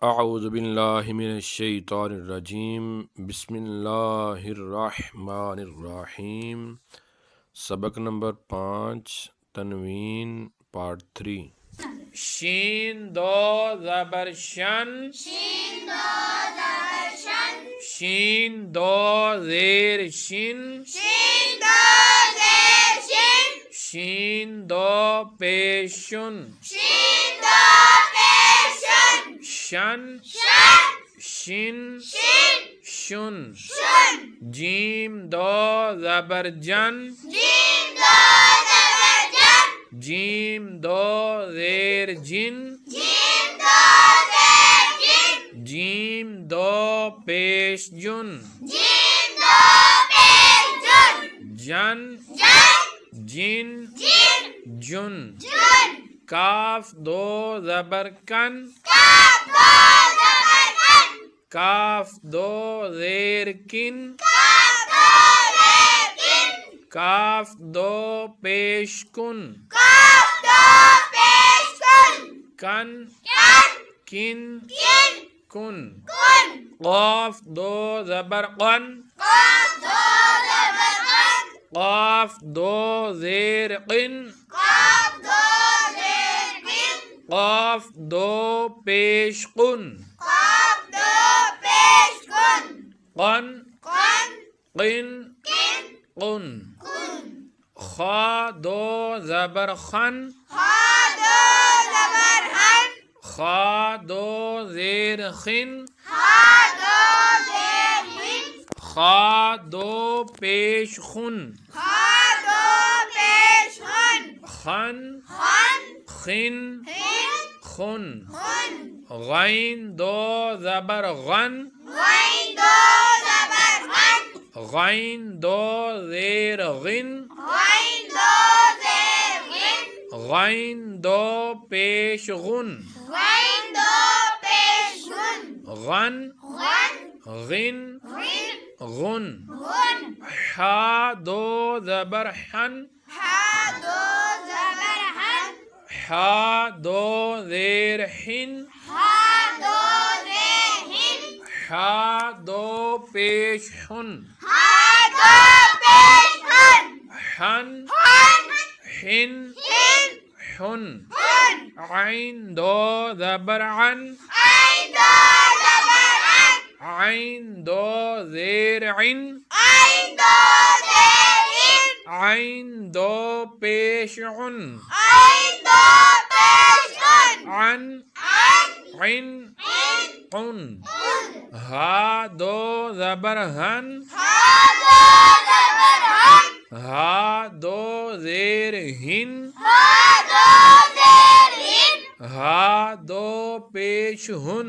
اعوذ باللہ من الشیطان الرجیم بسم اللہ الرحمن الرحیم۔ سبق نمبر 5 تنوین پارٹ 3۔ شین دو زبر شن، شین دو زیر شن، شین دو پیش شن، شن شن شن، جیم دو زبر جن، جیم دو زیر جن، جیم دو پیش جن، جن جن جن، کاف دو زبر کن، کاف دو زیر کن، کاف دو پیش کن، کن کن کن، قاف دو زبر قن، قاف دو زیر قن، قاف دو پیش قن، قن قن قن، خا دو زبر خن، خا دو زیر خن، خا دو پیش خن، خن خن خن، غین دو زبر غن، غین دو زیر غن، غین دو پیش غن، غن غن غن، حا دو زبر حن، حا دو زیر حن، حا دو پیش حن، حن حن حن، عین دو زبر عن، عین دو زیر عن، عین دو پیش عن، عن عن عن، ہا دو زبر ہن، ہا دو زیر ہن، ہا دو پیش ہن،